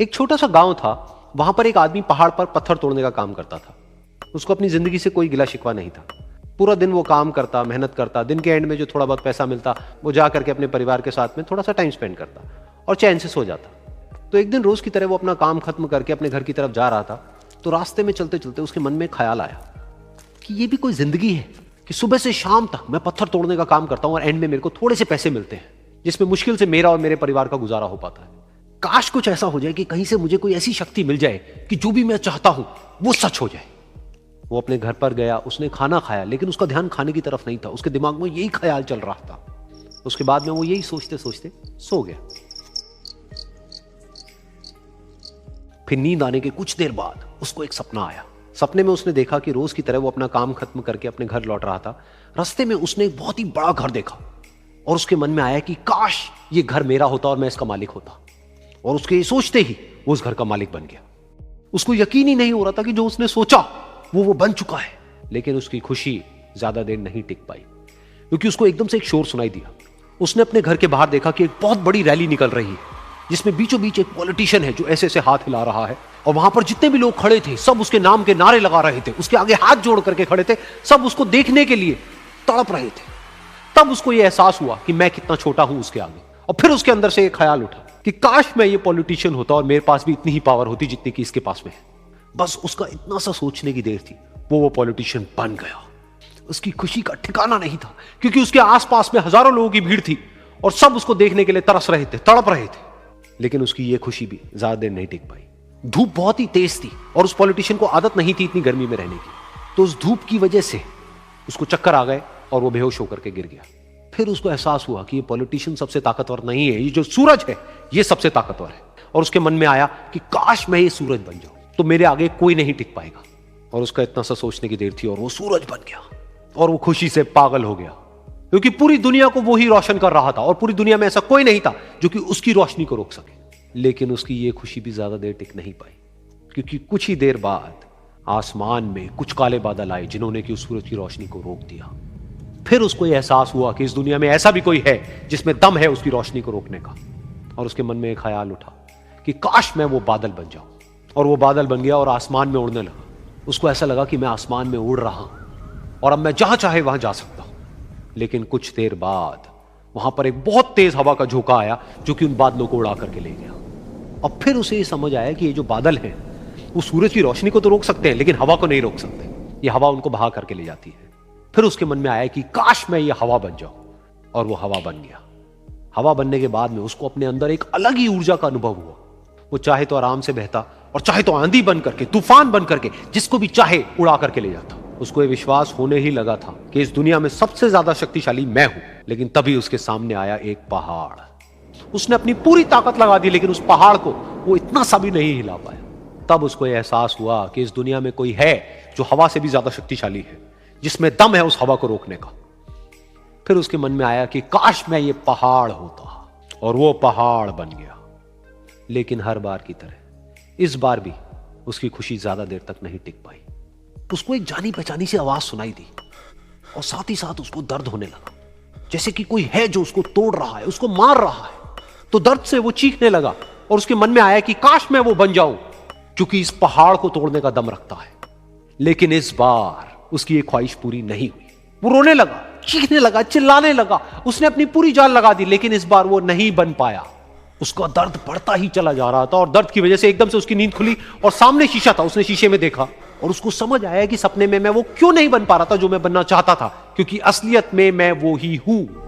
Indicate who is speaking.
Speaker 1: एक छोटा सा गांव था, वहां पर एक आदमी पहाड़ पर पत्थर तोड़ने का काम करता था। उसको अपनी जिंदगी से कोई गिला शिकवा नहीं था। पूरा दिन वो काम करता, मेहनत करता, दिन के एंड में जो थोड़ा बहुत पैसा मिलता वो जा करके अपने परिवार के साथ में थोड़ा सा टाइम स्पेंड करता और चैन से सो जाता। तो एक दिन रोज की तरह वो अपना काम खत्म करके अपने घर की तरफ जा रहा था, तो रास्ते में चलते चलते उसके मन में ख्याल आया कि ये भी कोई जिंदगी है कि सुबह से शाम तक मैं पत्थर तोड़ने का काम करता हूं और एंड में मेरे को थोड़े से पैसे मिलते हैं, जिसमें मुश्किल से मेरा और मेरे परिवार का गुजारा हो पाता है। काश कुछ ऐसा हो जाए कि कहीं से मुझे कोई ऐसी शक्ति मिल जाए कि जो भी मैं चाहता हूं वो सच हो जाए। वो अपने घर पर गया, उसने खाना खाया, लेकिन उसका ध्यान खाने की तरफ नहीं था। उसके दिमाग में यही ख्याल चल रहा था। उसके बाद में वो यही सोचते सोचते सो गया। फिर नींद आने के कुछ देर बाद उसको एक सपना आया। सपने में उसने देखा कि रोज की तरह वो अपना काम खत्म करके अपने घर लौट रहा था। रास्ते में उसने एक बहुत ही बड़ा घर देखा और उसके मन में आया कि काश ये घर मेरा होता और मैं इसका मालिक होता। और उसके ये सोचते ही वो उस घर का मालिक बन गया। उसको यकीन ही नहीं हो रहा था कि जो उसने सोचा वो बन चुका है। लेकिन उसकी खुशी ज्यादा देर नहीं टिक पाई, क्योंकि उसको एकदम से एक शोर सुनाई दिया। उसने अपने घर के बाहर देखा कि एक बहुत बड़ी रैली निकल रही है, जिसमें बीचों बीच एक पॉलिटिशियन है जो ऐसे ऐसे हाथ हिला रहा है। और वहां पर जितने भी लोग खड़े थे सब उसके नाम के नारे लगा रहे थे, उसके आगे हाथ जोड़ करके खड़े थे, सब उसको देखने के लिए तड़प रहे थे। तब उसको यह एहसास हुआ कि मैं कितना छोटा हूं उसके आगे। और फिर उसके अंदर से एक ख्याल उठा कि काश मैं ये पॉलिटिशियन होता और मेरे पास भी इतनी ही पावर होती जितनी कि इसके पास में है। बस उसका इतना सा सोचने की देर थी, वो पॉलिटिशियन बन गया। उसकी खुशी का ठिकाना नहीं था, क्योंकि उसके आसपास में हजारों लोगों की भीड़ थी और सब उसको देखने के लिए तरस रहे थे, तड़प रहे थे। लेकिन उसकी ये खुशी भी ज्यादा देर नहीं टिक पाई। धूप बहुत ही तेज थी और उस पॉलिटिशियन को आदत नहीं थी इतनी गर्मी में रहने की। तो उस धूप की वजह से उसको चक्कर आ गए और वो बेहोश होकर के गिर गया। फिर उसको एहसास हुआ कि ये पॉलिटिशियन सबसे ताकतवर नहीं है, ये जो सूरज है ये सबसे ताकतवर है। और उसके मन में आया कि काश मैं ये सूरज बन जाऊं तो मेरे आगे कोई नहीं टिक पाएगा। और उसका इतना सा सोचने की देर थी और वो सूरज बन गया। और वो खुशी से पागल हो गया, क्योंकि पूरी दुनिया को वो ही रोशन कर रहा था और पूरी दुनिया में ऐसा कोई नहीं था जो कि उसकी रोशनी को रोक सके। लेकिन उसकी ये खुशी भी ज्यादा देर टिक नहीं पाई, क्योंकि कुछ ही देर बाद आसमान में कुछ काले बादल आए जिन्होंने कि उस सूरज की रोशनी को रोक दिया। फिर उसको यह एहसास हुआ कि इस दुनिया में ऐसा भी कोई है जिसमें दम है उसकी रोशनी को रोकने का। और उसके मन में एक ख्याल उठा कि काश मैं वो बादल बन जाऊं। और वो बादल बन गया और आसमान में उड़ने लगा। उसको ऐसा लगा कि मैं आसमान में उड़ रहा हूं और अब मैं जहां चाहे वहां जा सकता हूं। लेकिन कुछ देर बाद वहां पर एक बहुत तेज हवा का झोंका आया जो कि उन बादलों को उड़ा करके ले गया। और फिर उसे ये समझ आया कि ये जो बादल हैं वो सूरज की रोशनी को तो रोक सकते हैं, लेकिन हवा को नहीं रोक सकते। ये हवा उनको बहा करके ले जाती है। फिर उसके मन में आया कि काश मैं ये हवा बन जाऊं। और वो हवा बन गया। हवा बनने के बाद में उसको अपने अंदर एक अलग ही ऊर्जा का अनुभव हुआ। वो चाहे तो आराम से बहता और चाहे तो आंधी बन करके, तूफान बन करके, जिसको भी चाहे उड़ा करके ले जाता। उसको ये विश्वास होने ही लगा था कि इस दुनिया में सबसे ज्यादा शक्तिशाली मैं हूं। लेकिन तभी उसके सामने आया एक पहाड़। उसने अपनी पूरी ताकत लगा दी, लेकिन उस पहाड़ को वो इतना सा भी नहीं हिला पाया। तब उसको यह एहसास हुआ कि इस दुनिया में कोई है जो हवा से भी ज्यादा शक्तिशाली है, जिसमें दम है उस हवा को रोकने का। फिर उसके मन में आया कि काश मैं ये पहाड़ होता। और वो पहाड़ बन गया। लेकिन हर बार की तरह इस बार भी उसकी खुशी ज्यादा देर तक नहीं टिक पाई। उसको एक जानी पहचानी सी आवाज सुनाई दी और साथ ही साथ उसको दर्द होने लगा, जैसे कि कोई है जो उसको तोड़ रहा है, उसको मार रहा है। तो दर्द से वो चीखने लगा और उसके मन में आया कि काश मैं वो बन जाऊं क्योंकि इस पहाड़ को तोड़ने का दम रखता है। लेकिन इस बार उसकी ये ख्वाहिश पूरी नहीं हुई। वो रोने लगा, चीखने लगा, चिल्लाने लगा। उसने अपनी पूरी जान लगा दी, लेकिन इस बार वो नहीं बन पाया। उसका दर्द बढ़ता ही चला जा रहा था और दर्द की वजह से एकदम से उसकी नींद खुली और सामने शीशा था। उसने शीशे में देखा और उसको समझ आया कि सपने में मैं वो क्यों नहीं बन पा रहा था जो मैं बनना चाहता था, क्योंकि असलियत में मैं वो ही हूं।